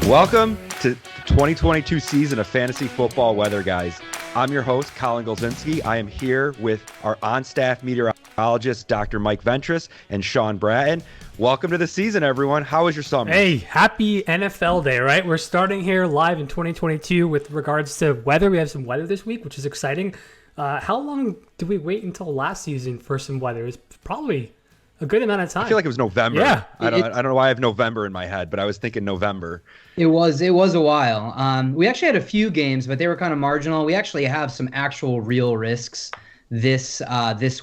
Welcome to the 2022 season of Fantasy Football Weather Guys. I'm your host, Colin Golzinski. I am here with our on-staff meteorologist, Dr. Mike Ventris and Sean Bratton. Welcome to the season, everyone. How was your summer? Hey, happy NFL Day, right? We're starting here live in 2022 with regards to weather. We have some weather this week, which is exciting. How long did we wait until last season for some weather? It's probably a good amount of time. I feel like it was November. Yeah. I don't know why I have November in my head, but I was thinking November. It was a while. We actually had a few games, but they were kind of marginal. We actually have some actual real risks this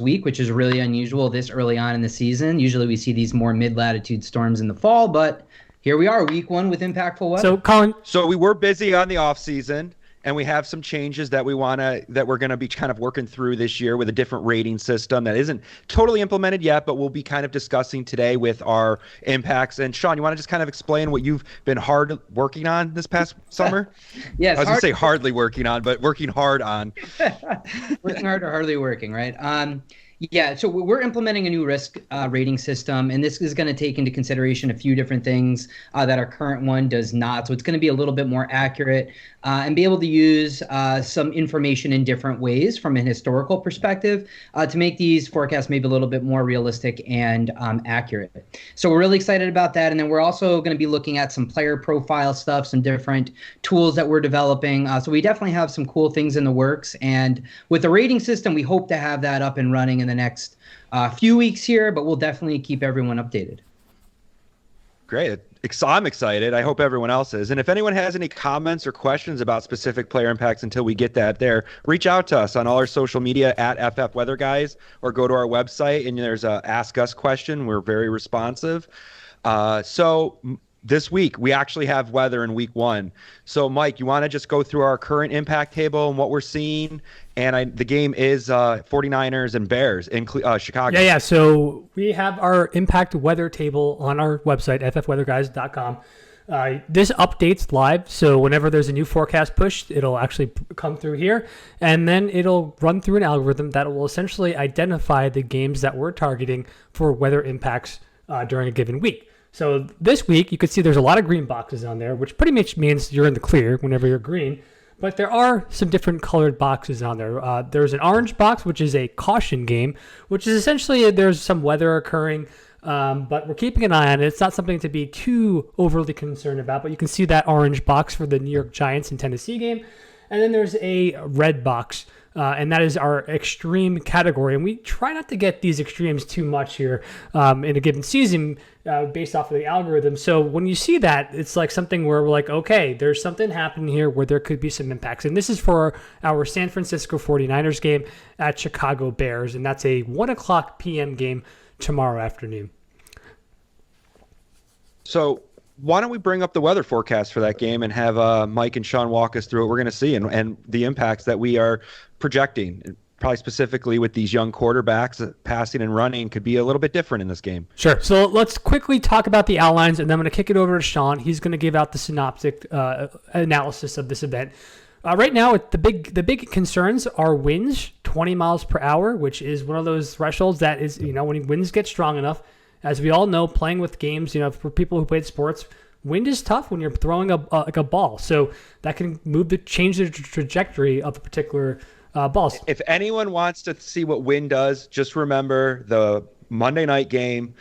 week, which is really unusual this early on in the season. Usually we see these more mid-latitude storms in the fall, but here we are, week one with impactful weather. So, Colin, we were busy on the off season, and we have some changes that we're going to be kind of working through this year with a different rating system that isn't totally implemented yet, but we'll be kind of discussing today with our impacts. And Sean, you want to just kind of explain what you've been hard working on this past summer? Yes, I was going to say hardly working on, but working hard on. Working hard or hardly working, right? Yeah, so we're implementing a new risk rating system, and this is going to take into consideration a few different things that our current one does not. So it's going to be a little bit more accurate and be able to use some information in different ways from a historical perspective to make these forecasts maybe a little bit more realistic and accurate. So we're really excited about that. And then we're also going to be looking at some player profile stuff, some different tools that we're developing. So we definitely have some cool things in the works. And with the rating system, we hope to have that up and running in the next few weeks here, but we'll definitely keep everyone updated. Great. I'm excited. I hope everyone else is. And if anyone has any comments or questions about specific player impacts until we get that there, reach out to us on all our social media at FFWeatherguys or go to our website and there's a Ask Us question. We're very responsive. This week, we actually have weather in week one. So, Mike, you want to just go through our current impact table and what we're seeing? And the game is 49ers and Bears in Chicago. Yeah. So we have our impact weather table on our website, FFWeatherguys.com. This updates live, so whenever there's a new forecast pushed, it'll actually come through here, and then it'll run through an algorithm that will essentially identify the games that we're targeting for weather impacts during a given week. So this week, you could see there's a lot of green boxes on there, which pretty much means you're in the clear whenever you're green. But there are some different colored boxes on there. There's an orange box, which is a caution game, which is essentially there's some weather occurring, but we're keeping an eye on it. It's not something to be too overly concerned about, but you can see that orange box for the New York Giants and Tennessee game. And then there's a red box, and that is our extreme category. And we try not to get these extremes too much here in a given season based off of the algorithm. So when you see that, it's like something where we're like, okay, there's something happening here where there could be some impacts. And this is for our San Francisco 49ers game at Chicago Bears, and that's a 1:00 p.m. game tomorrow afternoon. So why don't we bring up the weather forecast for that game and have Mike and Sean walk us through what we're going to see and the impacts that we are projecting, probably specifically with these young quarterbacks. Passing and running could be a little bit different in this game. Sure. So let's quickly talk about the outlines, and then I'm going to kick it over to Sean. He's going to give out the synoptic analysis of this event. Right now, the big concerns are winds, 20 miles per hour, which is one of those thresholds that is, when winds get strong enough. As we all know, playing with games, for people who played sports, wind is tough when you're throwing a ball. So that can change the trajectory of a particular ball. If anyone wants to see what wind does, just remember the Monday night game,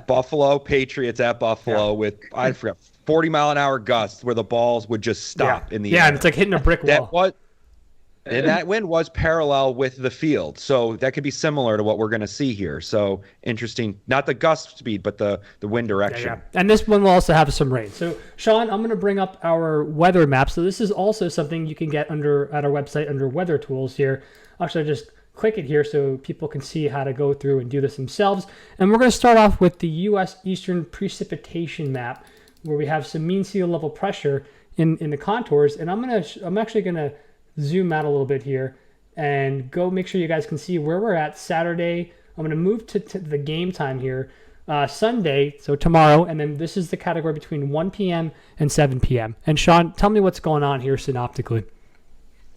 Buffalo Patriots at Buffalo with, I forgot, 40-mile-an-hour gusts where the balls would just stop in the air. Yeah, and it's like hitting a brick wall. And that wind was parallel with the field. So that could be similar to what we're going to see here. So interesting. Not the gust speed, but the wind direction. Yeah. And this one will also have some rain. So, Sean, I'm going to bring up our weather map. So this is also something you can get at our website under weather tools here. Actually, just click it here so people can see how to go through and do this themselves. And we're going to start off with the U.S. Eastern precipitation map, where we have some mean sea level pressure in the contours. And I'm actually going to zoom out a little bit here and go make sure you guys can see where we're at Saturday. I'm going to move to the game time here. Sunday, so tomorrow, and then this is the category between 1 p.m. and 7 p.m. And Sean, tell me what's going on here synoptically.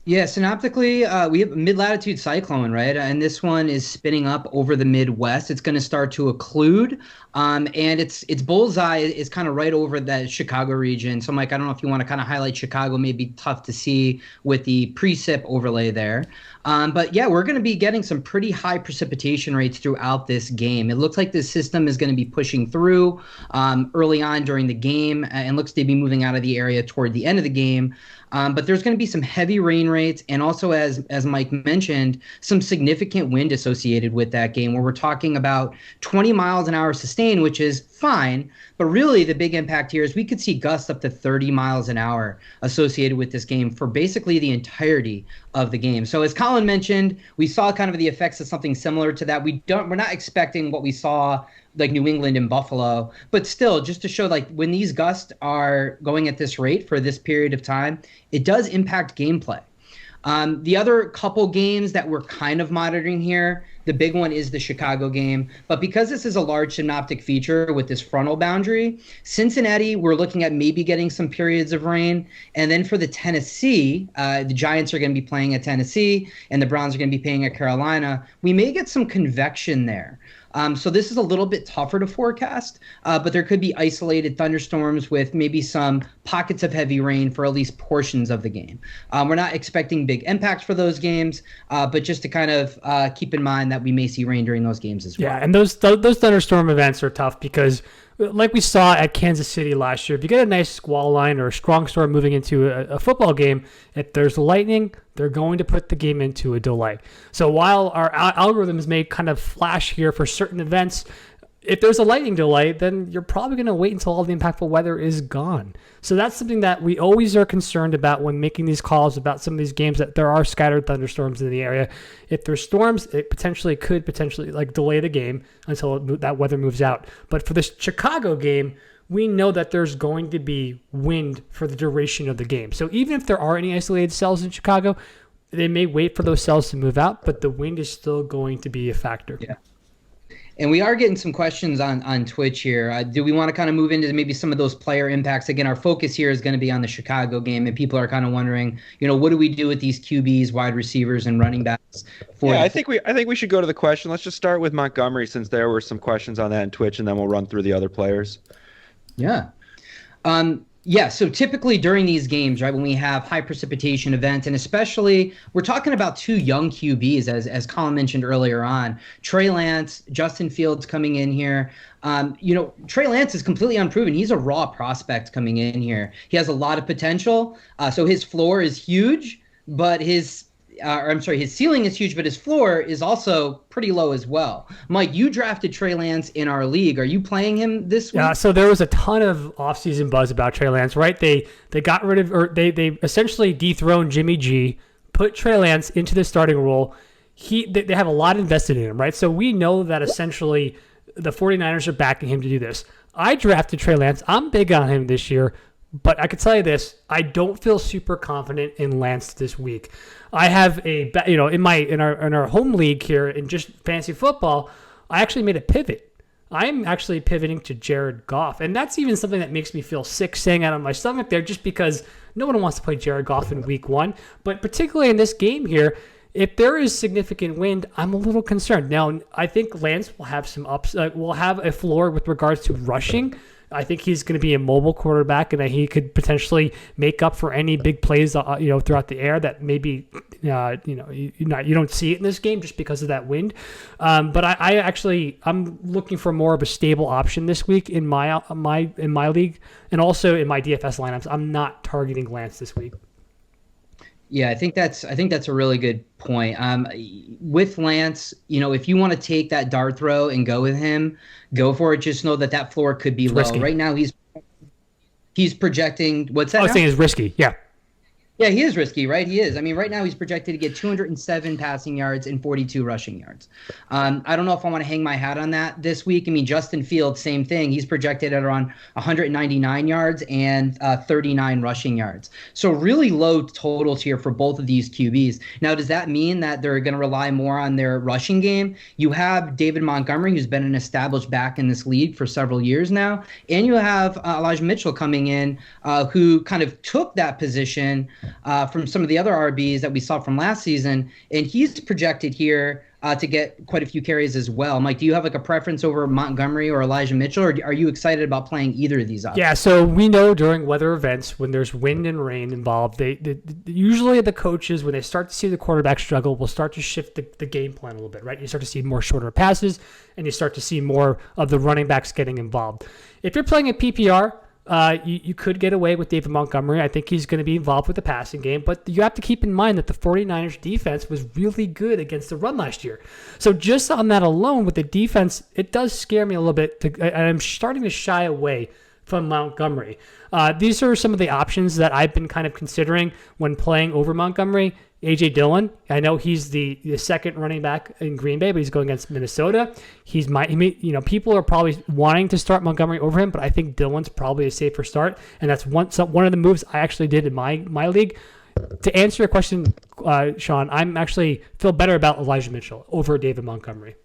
Yeah, synoptically, we have mid-latitude cyclone, right? And this one is spinning up over the Midwest. It's going to start to occlude, and its bullseye is kind of right over the Chicago region. So, Mike, I don't know if you want to kind of highlight Chicago. Maybe tough to see with the precip overlay there. But yeah, we're going to be getting some pretty high precipitation rates throughout this game. It looks like this system is going to be pushing through early on during the game and looks to be moving out of the area toward the end of the game. But there's going to be some heavy rain rates and also, as Mike mentioned, some significant wind associated with that game where we're talking about 20 miles an hour sustained, which is fine. But really, the big impact here is we could see gusts up to 30 miles an hour associated with this game for basically the entirety of the game. So as Colin mentioned, we saw kind of the effects of something similar to that. We're not expecting what we saw like New England and Buffalo, but still just to show like when these gusts are going at this rate for this period of time, it does impact gameplay. The other couple games that we're kind of monitoring here, the big one is the Chicago game. But because this is a large synoptic feature with this frontal boundary, Cincinnati, we're looking at maybe getting some periods of rain. And then for the Tennessee, the Giants are going to be playing at Tennessee and the Browns are going to be playing at Carolina. We may get some convection there. So this is a little bit tougher to forecast, but there could be isolated thunderstorms with maybe some pockets of heavy rain for at least portions of the game. We're not expecting big impacts for those games, but just to kind of keep in mind that we may see rain during those games as well. Yeah, and those thunderstorm events are tough because like we saw at Kansas City last year, if you get a nice squall line or a strong storm moving into a football game, if there's lightning, they're going to put the game into a delay. So while our algorithms may kind of flash here for certain events, if there's a lightning delay, then you're probably going to wait until all the impactful weather is gone. So that's something that we always are concerned about when making these calls about some of these games, that there are scattered thunderstorms in the area. If there's storms, it could potentially like delay the game until that weather moves out. But for this Chicago game, we know that there's going to be wind for the duration of the game. So even if there are any isolated cells in Chicago, they may wait for those cells to move out, but the wind is still going to be a factor. Yeah. And we are getting some questions on Twitch here. Do we want to kind of move into maybe some of those player impacts? Again, our focus here is going to be on the Chicago game, and people are kind of wondering, what do we do with these QBs, wide receivers, and running backs? I think we should go to the question. Let's just start with Montgomery, since there were some questions on that in Twitch, and then we'll run through the other players. Yeah. Yeah, so typically during these games, right, when we have high precipitation events, and especially we're talking about two young QBs, as Colin mentioned earlier on, Trey Lance, Justin Fields coming in here. Trey Lance is completely unproven. He's a raw prospect coming in here. He has a lot of potential. So his floor is huge, but his ceiling is huge, but his floor is also pretty low as well. Mike, you drafted Trey Lance in our league. Are you playing him this week? Yeah, so there was a ton of offseason buzz about Trey Lance, right? They got rid of, or they essentially dethroned Jimmy G, put Trey Lance into the starting role. They have a lot invested in him, right? So we know that essentially the 49ers are backing him to do this. I drafted Trey Lance. I'm big on him this year. But I can tell you this, I don't feel super confident in Lance this week. I have in our home league here in just fantasy football, I actually made a pivot. I'm actually pivoting to Jared Goff. And that's even something that makes me feel sick saying out of my stomach there, just because no one wants to play Jared Goff in week 1. But particularly in this game here, if there is significant wind, I'm a little concerned. Now, I think Lance will have some ups, will have a floor with regards to rushing. I think he's going to be a mobile quarterback, and that he could potentially make up for any big plays, throughout the air that maybe, you don't see it in this game just because of that wind. But I'm looking for more of a stable option this week in my league, and also in my DFS lineups. I'm not targeting Lance this week. Yeah, I think that's a really good point. With Lance, if you want to take that dart throw and go with him, go for it. Just know that floor could be low. Risky. Right now, he's projecting. What's that? I was saying it's risky. Yeah. Yeah, he is risky, right? He is. I mean, right now he's projected to get 207 passing yards and 42 rushing yards. I don't know if I want to hang my hat on that this week. I mean, Justin Fields, same thing. He's projected at around 199 yards and 39 rushing yards. So really low totals here for both of these QBs. Now, does that mean that they're going to rely more on their rushing game? You have David Montgomery, who's been an established back in this league for several years now. And you have Elijah Mitchell coming in, who kind of took that position from some of the other RBs that we saw from last season, and he's projected here to get quite a few carries as well. Mike, do you have like a preference over Montgomery or Elijah Mitchell, or are you excited about playing either of these options? Yeah, so we know during weather events when there's wind and rain involved, usually the coaches, when they start to see the quarterback struggle, will start to shift the game plan a little bit, right? You start to see more shorter passes, and you start to see more of the running backs getting involved. If you're playing a PPR, you could get away with David Montgomery. I think he's going to be involved with the passing game, but you have to keep in mind that the 49ers defense was really good against the run last year. So just on that alone with the defense, it does scare me a little bit. And I'm starting to shy away from Montgomery. These are some of the options that I've been kind of considering when playing over Montgomery. A.J. Dillon, I know he's the second running back in Green Bay, but he's going against Minnesota. People are probably wanting to start Montgomery over him, but I think Dillon's probably a safer start, and that's one of the moves I actually did in my league. To answer your question, Sean, I'm actually feel better about Elijah Mitchell over David Montgomery.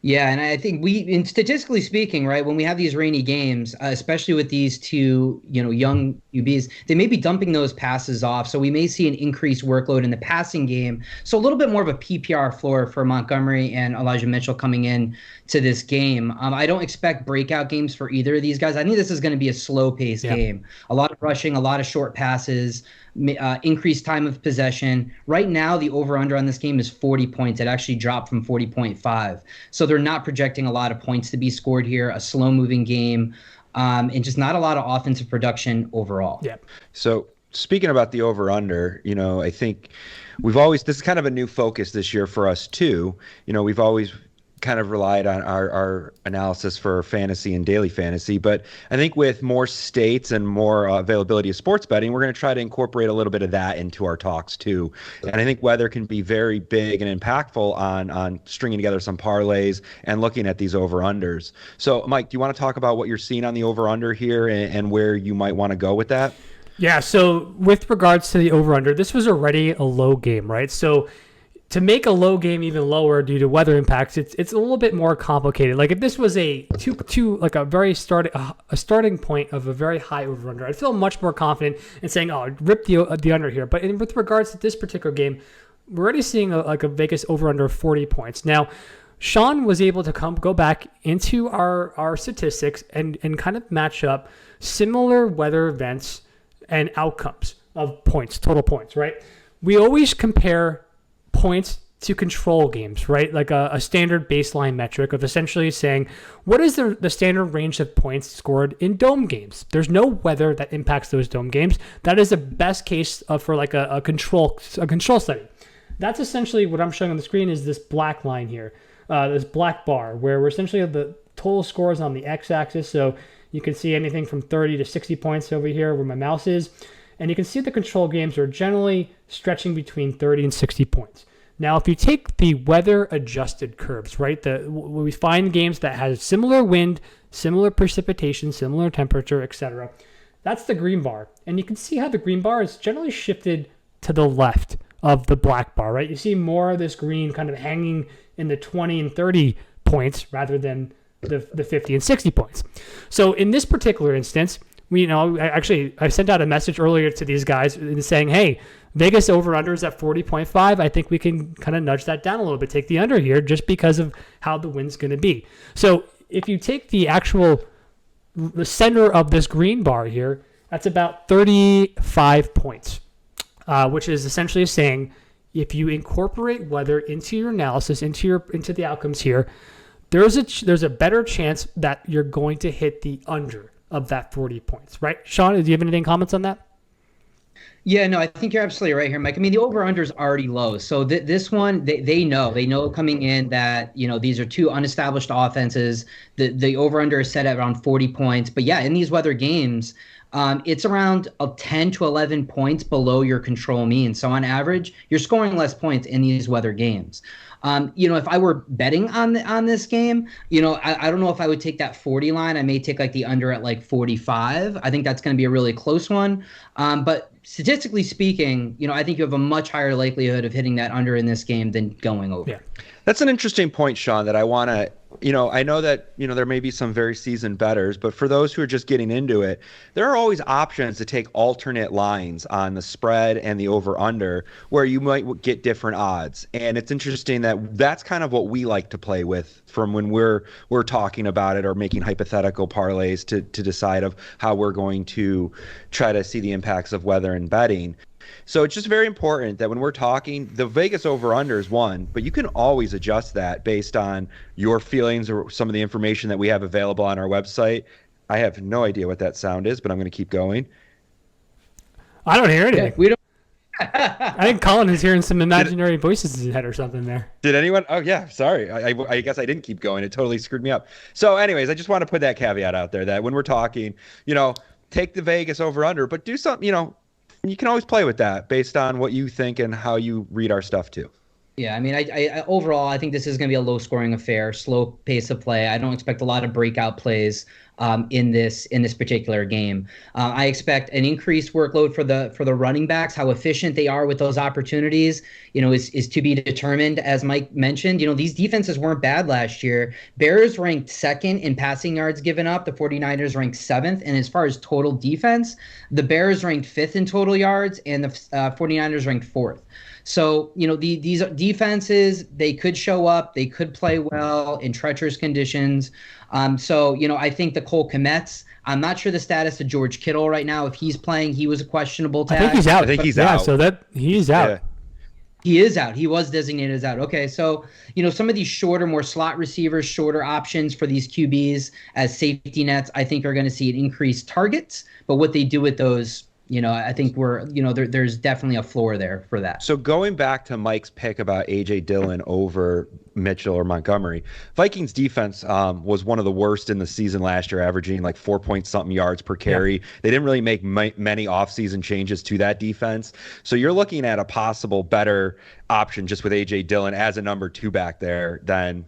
Yeah, and I think statistically speaking, right, when we have these rainy games, especially with these two, young QBs, they may be dumping those passes off. So we may see an increased workload in the passing game. So a little bit more of a PPR floor for Montgomery and Elijah Mitchell coming in to this game. I don't expect breakout games for either of these guys. I think this is going to be a slow-paced game. A lot of rushing, a lot of short passes, increased time of possession. Right now, the over-under on this game is 40 points. It actually dropped from 40.5. So they're not projecting a lot of points to be scored here, a slow-moving game, and just not a lot of offensive production overall. Yeah. So speaking about the over-under, I think this is kind of a new focus this year for us too. We've always kind of relied on our analysis for fantasy and daily fantasy. But I think with more states and more availability of sports betting, we're going to try to incorporate a little bit of that into our talks too. And I think weather can be very big and impactful on stringing together some parlays and looking at these over-unders. So, Mike, do you want to talk about what you're seeing on the over-under here and where you might want to go with that? Yeah, so with regards to the over-under, this was already a low game, right? So to make a low game even lower due to weather impacts, it's a little bit more complicated. Like if this was a starting point of a very high over under, I'd feel much more confident in saying, "Oh, rip the under here." But with regards to this particular game, we're already seeing a Vegas over under 40 points. Now, Sean was able to go back into our statistics and kind of match up similar weather events and outcomes of points, total points, right? We always compare points to control games, right? Like a standard baseline metric of essentially saying, what is the standard range of points scored in dome games? There's no weather that impacts those dome games. That is the best case for like a control study. That's essentially what I'm showing on the screen is this black line here, this black bar, where we're essentially the total scores on the x-axis. So you can see anything from 30 to 60 points over here where my mouse is. And you can see the control games are generally stretching between 30 and 60 points. Now, if you take the weather-adjusted curves, right, we find games that have similar wind, similar precipitation, similar temperature, etc., that's the green bar. And you can see how the green bar is generally shifted to the left of the black bar, right? You see more of this green kind of hanging in the 20 and 30 points rather than the 50 and 60 points. So in this particular instance, I sent out a message earlier to these guys saying, hey, Vegas over-under is at 40.5. I think we can kind of nudge that down a little bit, take the under here just because of how the wind's going to be. So if you take the center of this green bar here, that's about 35 points, which is essentially saying if you incorporate weather into your analysis, into the outcomes here, there's a better chance that you're going to hit the under of that 40 points, right? Sean, do you have anything comments on that? Yeah, no, I think you're absolutely right here, Mike. I mean, the over-under is already low. So this one, they know coming in that, these are two unestablished offenses. The over-under is set at around 40 points. But yeah, in these weather games, it's around 10 to 11 points below your control mean. So on average, you're scoring less points in these weather games. If I were betting on this game, I don't know if I would take that 40 line. I may take like the under at like 45. I think that's going to be a really close one. But statistically speaking, I think you have a much higher likelihood of hitting that under in this game than going over. Yeah. That's an interesting point, Sean, that I want to I know that, there may be some very seasoned bettors, but for those who are just getting into it, there are always options to take alternate lines on the spread and the over under where you might get different odds. And it's interesting that that's kind of what we like to play with from when we're talking about it or making hypothetical parlays to decide of how we're going to try to see the impacts of weather and betting. So it's just very important that when we're talking, the Vegas over-under is one, but you can always adjust that based on your feelings or some of the information that we have available on our website. I have no idea what that sound is, but I'm going to keep going. I don't hear anything. Yeah, we don't. I think Colin is hearing some imaginary voices in his head or something there. Did anyone? Oh, yeah. Sorry. I guess I didn't keep going. It totally screwed me up. So anyways, I just want to put that caveat out there that when we're talking, take the Vegas over-under, but do something, you can always play with that based on what you think and how you read our stuff too. Yeah, I mean, I overall, I think this is going to be a low-scoring affair, slow pace of play. I don't expect a lot of breakout plays in this particular game. I expect an increased workload for the running backs. How efficient they are with those opportunities, is to be determined. As Mike mentioned, these defenses weren't bad last year. Bears ranked second in passing yards given up. The 49ers ranked seventh. And as far as total defense, the Bears ranked fifth in total yards, and the 49ers ranked fourth. So, these defenses, they could show up, they could play well in treacherous conditions. I think the Cole Kmets, I'm not sure the status of George Kittle right now. If he's playing, he was a questionable tag. I think he's out. I think he's out. So he's out. Yeah. He is out. He was designated as out. Okay, so, some of these shorter, more slot receivers, shorter options for these QBs as safety nets, I think are going to see an increased targets. But what they do with those, I think there's definitely a floor there for that. So going back to Mike's pick about A.J. Dillon over Mitchell or Montgomery, Vikings defense was one of the worst in the season last year, averaging like 4-point-something yards per carry. Yeah. They didn't really make many offseason changes to that defense. So you're looking at a possible better option just with A.J. Dillon as a number 2 back there than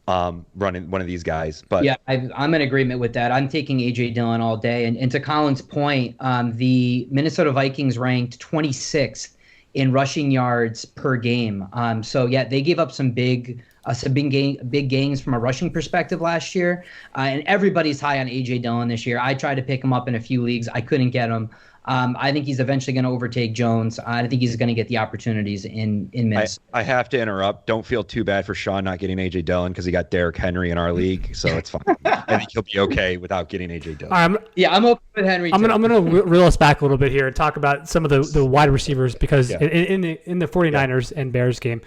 running one of these guys. But yeah, I'm in agreement with that. I'm taking A.J. Dillon all day. And to Colin's point, the Minnesota Vikings ranked 26th in rushing yards per game. They gave up some big gains from a rushing perspective last year. And everybody's high on A.J. Dillon this year. I tried to pick him up in a few leagues. I couldn't get him. I think he's eventually going to overtake Jones. I think he's going to get the opportunities in Minnesota. I have to interrupt. Don't feel too bad for Sean not getting A.J. Dillon because he got Derrick Henry in our league, so it's fine. I think he'll be okay without getting A.J. Dillon. I'm open with Henry. I'm gonna reel us back a little bit here and talk about some of the wide receivers because in the 49ers and Bears game,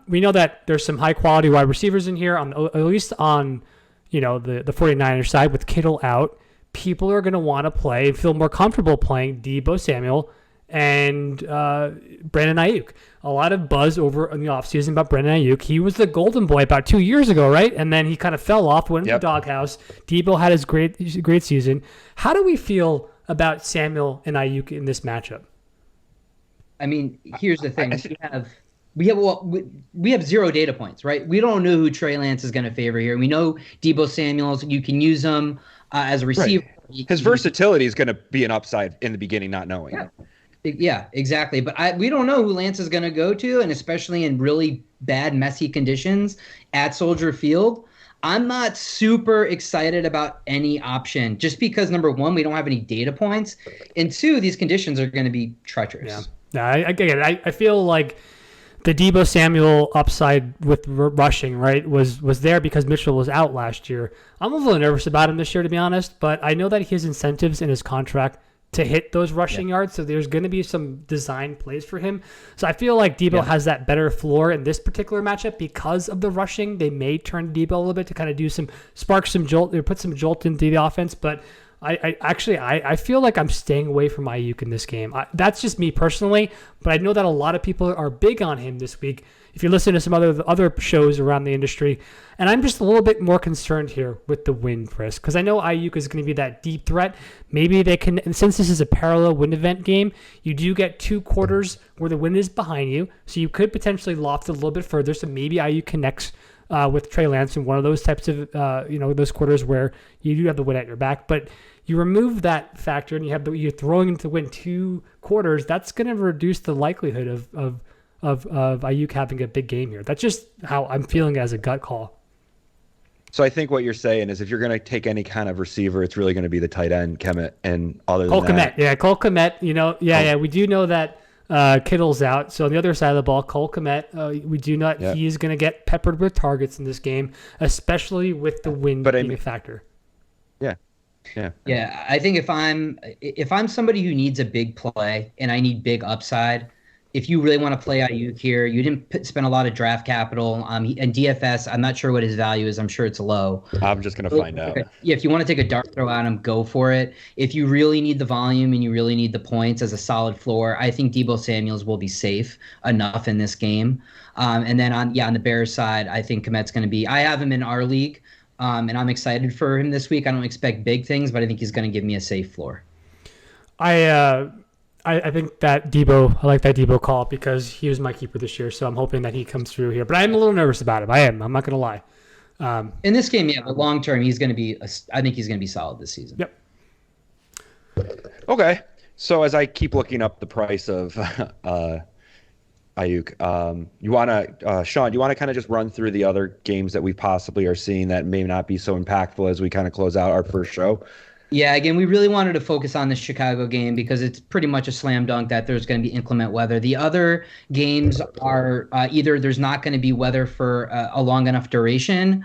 we know that there's some high quality wide receivers in here at least on the 49ers side with Kittle out. People are going to want to feel more comfortable playing Deebo Samuel and Brandon Ayuk. A lot of buzz over in the offseason about Brandon Ayuk. He was the golden boy about 2 years ago, right? And then he kind of fell off, went into the doghouse. Deebo had his great season. How do we feel about Samuel and Ayuk in this matchup? I mean, here's the thing. We have 0 data points, right? We don't know who Trey Lance is going to favor here. We know Deebo Samuel's. You can use him as a receiver. Right. His versatility is going to be an upside in the beginning, not knowing. Yeah, exactly. But we don't know who Lance is going to go to, and especially in really bad, messy conditions at Soldier Field. I'm not super excited about any option just because, number one, we don't have any data points, and 2, these conditions are going to be treacherous. Yeah, I get it. I feel like the Deebo Samuel upside with rushing, right, was there because Mitchell was out last year. I'm a little nervous about him this year, to be honest, but I know that he has incentives in his contract to hit those rushing yards, so there's going to be some design plays for him. So I feel like Deebo has that better floor in this particular matchup because of the rushing. They may turn Deebo a little bit to kind of spark some jolt, or put some jolt into the offense, but I feel like I'm staying away from Ayuk in this game. That's just me personally, but I know that a lot of people are big on him this week. If you listen to some other shows around the industry, and I'm just a little bit more concerned here with the wind risk because I know Ayuk is going to be that deep threat. Maybe they can, and since this is a parallel wind event game, you do get 2 quarters where the wind is behind you, so you could potentially loft it a little bit further. So maybe Ayuk connects with Trey Lance in one of those types of those quarters where you do have the wind at your back, but you remove that factor and you're throwing into the wind 2 quarters. That's going to reduce the likelihood of Ayuk having a big game here. That's just how I'm feeling as a gut call. So I think what you're saying is if you're going to take any kind of receiver, it's really going to be the tight end, Kemet, and other Cole than that. Kmet. Yeah, Cole Kmet. Yeah, we do know that Kittle's out. So on the other side of the ball, Cole Kmet, we do not. Yeah. He is going to get peppered with targets in this game, especially with the wind being a factor. Yeah. Yeah. Yeah, I think if I'm somebody who needs a big play and I need big upside, if you really want to play Ayuk here, you didn't spend a lot of draft capital. And DFS, I'm not sure what his value is. I'm sure it's low. I'm just going to find out. Yeah, if you want to take a dart throw at him, go for it. If you really need the volume and you really need the points as a solid floor, I think Deebo Samuels will be safe enough in this game. And then on the Bears side, I think Komet's going to be. I have him in our league, and I'm excited for him this week. I don't expect big things, but I think he's going to give me a safe floor. I think that I like that Deebo call because he was my keeper this year, so I'm hoping that he comes through here. But I'm a little nervous about him. I'm not going to lie. In this game, but long term, he's going to be. I think he's going to be solid this season. Yep. Okay. So as I keep looking up the price of Ayuk, you want to, Sean, you want to kind of just run through the other games that we possibly are seeing that may not be so impactful as we kind of close out our first show? Yeah, again, we really wanted to focus on the Chicago game because it's pretty much a slam dunk that there's going to be inclement weather. The other games are either there's not going to be weather for a long enough duration,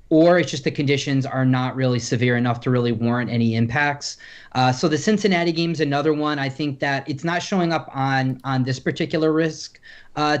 or it's just the conditions are not really severe enough to really warrant any impacts. So the Cincinnati game's another one. I think that it's not showing up on this particular risk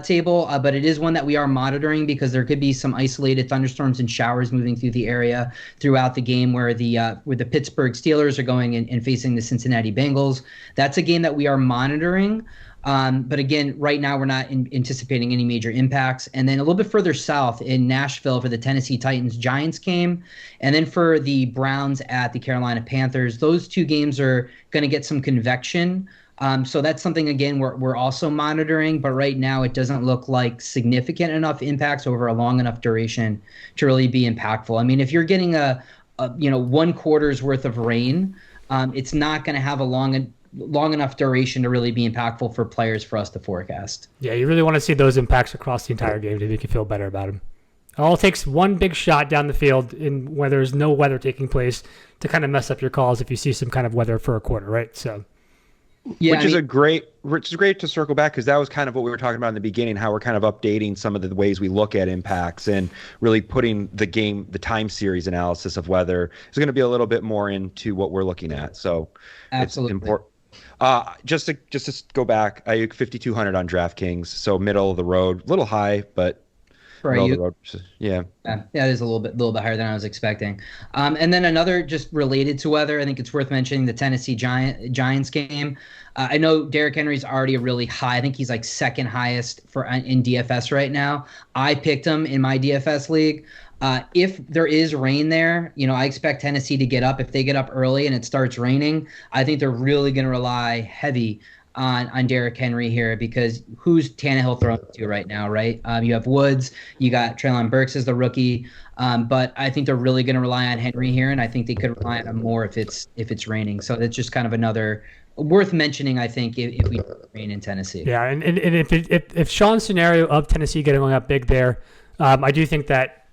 table, but it is one that we are monitoring because there could be some isolated thunderstorms and showers moving through the area throughout the game where the Pittsburgh Steelers are going and facing the Cincinnati Bengals. That's a game that we are monitoring. But again, right now we're not anticipating any major impacts. And then a little bit further south in Nashville for the Tennessee Titans-Giants game, and then for the Browns at the Carolina Panthers, those two games are going to get some convection. So that's something, again, we're also monitoring. But right now it doesn't look like significant enough impacts over a long enough duration to really be impactful. I mean, if you're getting a 1 quarter's worth of rain, it's not going to have a long enough duration to really be impactful for players for us to forecast. Yeah, you really want to see those impacts across the entire game to make you feel better about them. It all takes one big shot down the field where there's no weather taking place to kind of mess up your calls if you see some kind of weather for a quarter, right? So, yeah, which is great to circle back because that was kind of what we were talking about in the beginning, how we're kind of updating some of the ways we look at impacts and really putting the time series analysis of weather is going to be a little bit more into what we're looking at. So absolutely. It's important. Just to go back, Ayuk 5,200 on DraftKings, so middle of the road, little high, but for Ayuk, the road, yeah, that is a little bit higher than I was expecting. And then another just related to weather, I think it's worth mentioning the Tennessee Giants game. I know Derrick Henry's already really high. I think he's like second highest in DFS right now. I picked him in my DFS league. If there is rain there, I expect Tennessee to get up. If they get up early and it starts raining, I think they're really going to rely heavy on Derrick Henry here because who's Tannehill throwing to right now, right? You have Woods, you got Treylon Burks as the rookie, but I think they're really going to rely on Henry here, and I think they could rely on him more if it's raining. So that's just kind of another worth mentioning, I think, if we rain in Tennessee. Yeah, and if Sean's scenario of Tennessee getting up big there, I do think that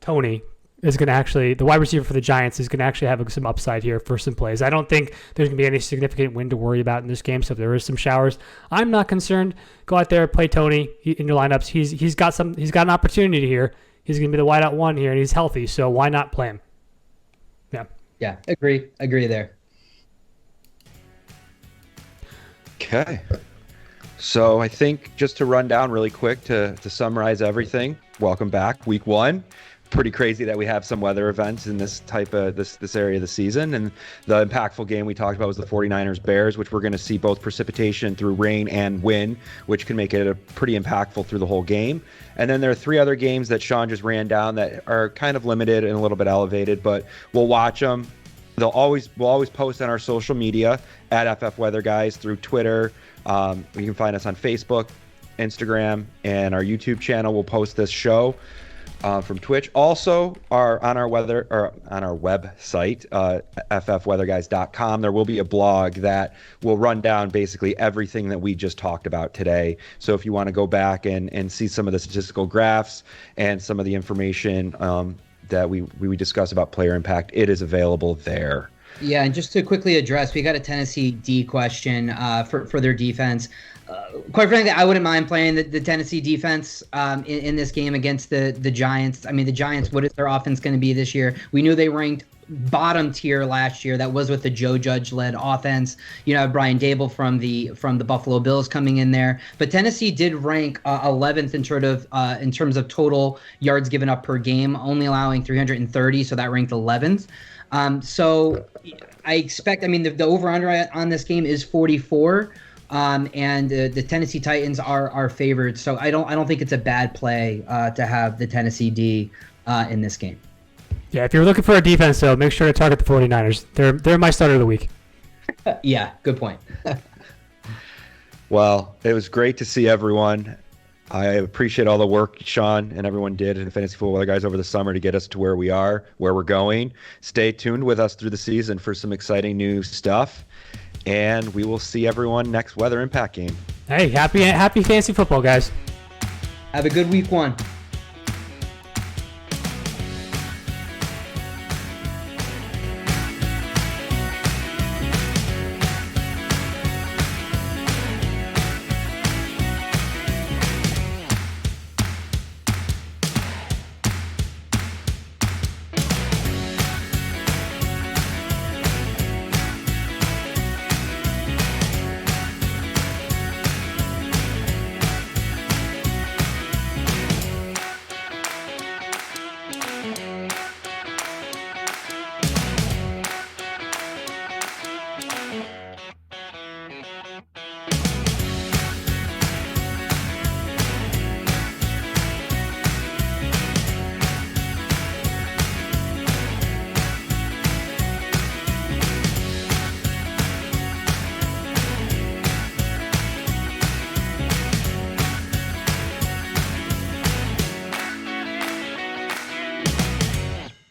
Tony is going to actually, the wide receiver for the Giants is going to actually have some upside here for some plays. I don't think there's going to be any significant wind to worry about in this game. So if there is some showers, I'm not concerned. Go out there, play Tony in your lineups. He's got an opportunity here. He's going to be the wideout one here, and he's healthy. So why not play him? Yeah. Yeah. Agree there. Okay. So I think just to run down really quick to summarize everything, welcome back, week 1. Pretty crazy that we have some weather events in this type of this area of the season. And the impactful game we talked about was the 49ers Bears, which we're going to see both precipitation through rain and wind, which can make it a pretty impactful through the whole game. And then there are 3 other games that Sean just ran down that are kind of limited and a little bit elevated, but we'll watch them. We'll always post on our social media at FFWeatherguys through Twitter. You can find us on Facebook, Instagram, and our YouTube channel. We'll post this show. from Twitch. Also, on our website, FFWeatherguys.com, there will be a blog that will run down basically everything that we just talked about today. So if you want to go back and see some of the statistical graphs and some of the information that we discuss about player impact, it is available there. Yeah, and just to quickly address, we got a Tennessee D question for their defense. Quite frankly, I wouldn't mind playing the Tennessee defense in this game against the Giants. I mean, the Giants, what is their offense going to be this year? We knew they ranked bottom tier last year. That was with the Joe Judge-led offense. You know, Brian Dable from the Buffalo Bills coming in there. But Tennessee did rank 11th in terms of total yards given up per game, only allowing 330, so that ranked 11th. So I expect, I mean, the over-under on this game is 44. And the Tennessee Titans are favored, so I don't think it's a bad play to have the Tennessee D in this game. Yeah, if you're looking for a defense, though, make sure to target the 49ers. They're my starter of the week. Yeah, good point. Well, it was great to see everyone. I appreciate all the work Sean and everyone did in Fantasy Football Weather Guys over the summer to get us to where we are, where we're going. Stay tuned with us through the season for some exciting new stuff. And we will see everyone next Weather Impact game. Hey, happy fantasy football, guys. Have a good week 1.